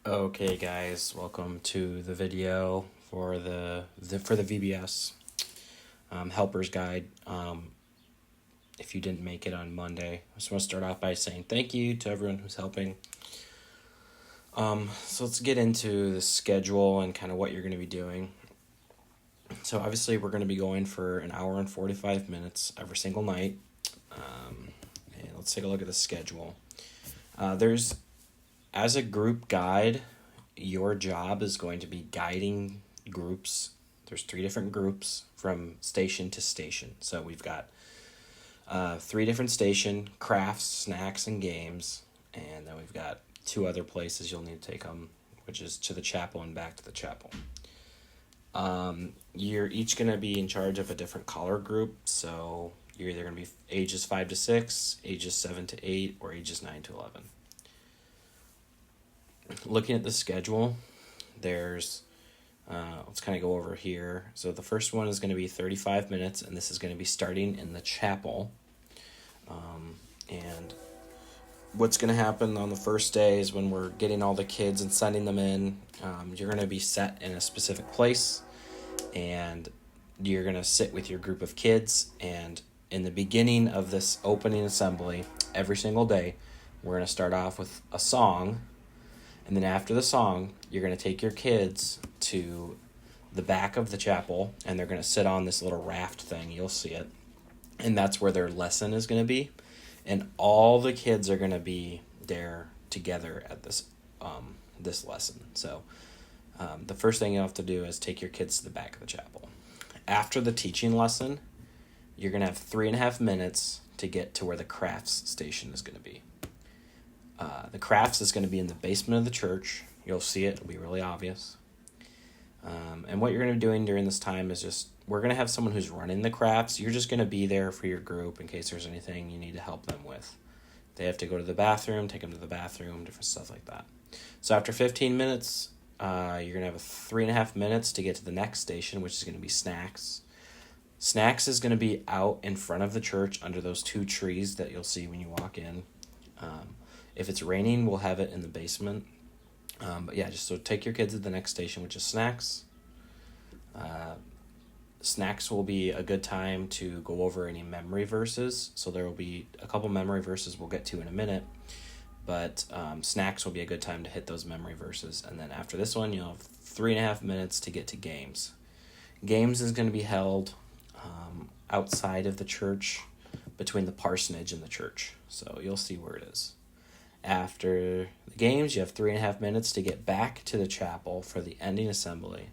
Okay, guys, welcome to the video for the VBS helper's guide. If you didn't make it on Monday, I just want to start off by saying thank you to everyone who's helping. So let's get into the schedule and kind of what you're going to be doing. So obviously we're going to be going for an hour and 45 minutes every single night. And let's take a look at the schedule. As a group guide, your job is going to be guiding groups. There's 3 different groups from station to station. So we've got 3 different station, crafts, snacks, and games. And then we've got 2 other places you'll need to take them, which is to the chapel and back to the chapel. You're each going to be in charge of a different color group. So you're either going to be ages 5 to 6, ages 7 to 8, or ages 9 to 11. Looking at the schedule, there's, let's kind of go over here. So the first one is going to be 35 minutes, and this is going to be starting in the chapel. And what's going to happen on the first day is when we're getting all the kids and sending them in, you're going to be set in a specific place, and you're going to sit with your group of kids. And in the beginning of this opening assembly, every single day, we're going to start off with a song. And then after the song, you're going to take your kids to the back of the chapel, and they're going to sit on this little raft thing. You'll see it. And that's where their lesson is going to be. And all the kids are going to be there together at this lesson. So the first thing you have to do is take your kids to the back of the chapel. After the teaching lesson, you're going to have 3.5 minutes to get to where the crafts station is going to be. The crafts is going to be in the basement of the church. You'll see it. It'll be really obvious. And what you're going to be doing during this time is we're going to have someone who's running the crafts. You're just going to be there for your group in case there's anything you need to help them with. They have to go to the bathroom, take them to the bathroom, different stuff like that. So after 15 minutes, you're going to have 3.5 minutes to get to the next station, which is going to be snacks. Snacks is going to be out in front of the church under those 2 trees that you'll see when you walk in. If it's raining, we'll have it in the basement. But yeah, just so take your kids to the next station, which is snacks. Snacks will be a good time to go over any memory verses. So there will be a couple memory verses we'll get to in a minute. But snacks will be a good time to hit those memory verses. And then after this one, you'll have 3.5 minutes to get to games. Games is going to be held outside of the church between the parsonage and the church. So you'll see where it is. After the games, you have 3.5 minutes to get back to the chapel for the ending assembly.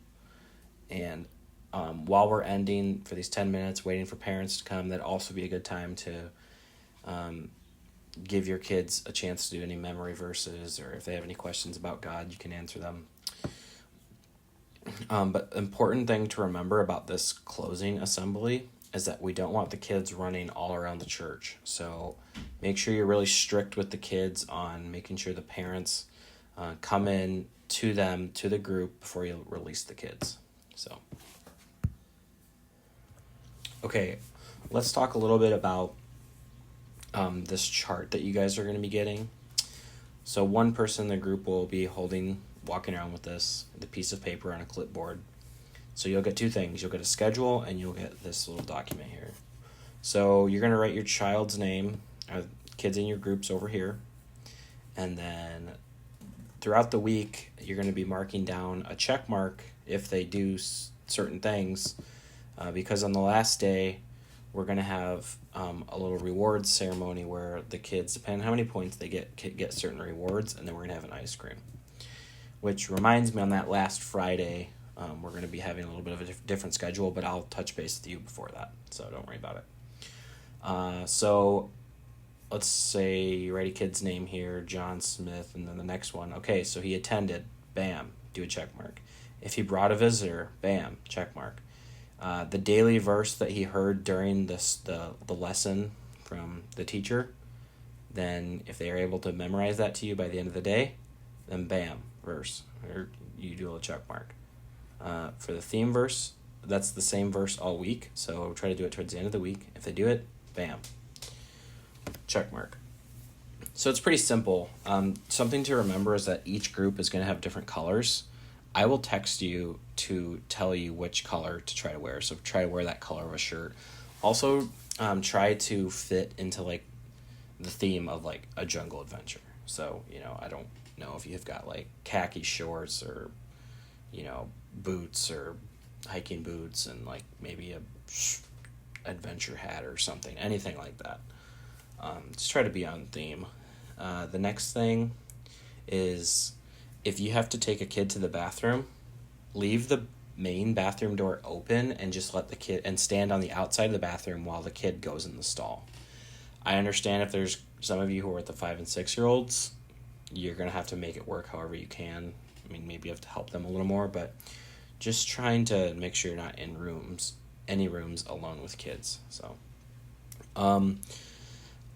And while we're ending for these 10 minutes, waiting for parents to come, that'd also be a good time to give your kids a chance to do any memory verses, or if they have any questions about God, you can answer them. But important thing to remember about this closing assembly is that we don't want the kids running all around the church. So make sure you're really strict with the kids on making sure the parents come in to the group before you release the kids. So, okay, let's talk a little bit about this chart that you guys are going to be getting. So one person in the group will be walking around with the piece of paper on a clipboard. So you'll get 2 things. You'll get a schedule, and you'll get this little document here. So you're going to write your child's name, kids in your groups over here. And then throughout the week, you're going to be marking down a check mark if they do certain things. Because on the last day, we're going to have a little rewards ceremony where the kids, depending on how many points they get certain rewards, and then we're going to have an ice cream. Which reminds me, on that last Friday, we're going to be having a little bit of a different schedule, but I'll touch base with you before that, so don't worry about it. So let's say you write a kid's name here, John Smith, and then the next one. Okay, so he attended, bam, do a check mark. If he brought a visitor, bam, check mark. The daily verse that he heard during the lesson from the teacher, then if they are able to memorize that to you by the end of the day, then bam, verse, or you do a check mark. For the theme verse, that's the same verse all week, so try to do it towards the end of the week. If they do it, bam, check mark. So it's pretty simple. Something to remember is that each group is going to have different colors. I will text you to tell you which color to try to wear. So try to wear that color of a shirt. Also, try to fit into like the theme of like a jungle adventure. So, I don't know if you've got like khaki shorts or, boots or hiking boots and like maybe a adventure hat or something, anything like that. Just try to be on theme. The next thing is if you have to take a kid to the bathroom, leave the main bathroom door open and just let the kid and stand on the outside of the bathroom while the kid goes in the stall. I understand if there's some of you who are with the 5 and 6 year olds, you're going to have to make it work however you can. I mean, maybe you have to help them a little more, but just trying to make sure you're not in any rooms alone with kids. So,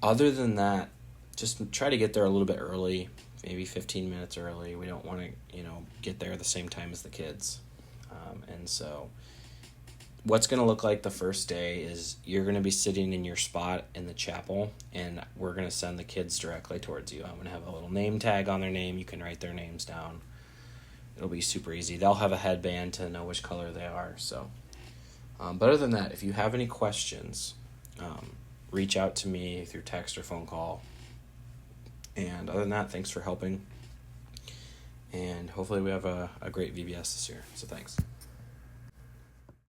other than that, just try to get there a little bit early, maybe 15 minutes early. We don't want to, get there at the same time as the kids. And so what's going to look like the first day is you're going to be sitting in your spot in the chapel, and we're going to send the kids directly towards you. I'm going to have a little name tag on their name. You can write their names down. It'll be super easy. They'll have a headband to know which color they are. So, but other than that, if you have any questions, reach out to me through text or phone call. And other than that, thanks for helping. And hopefully we have a great VBS this year. So thanks.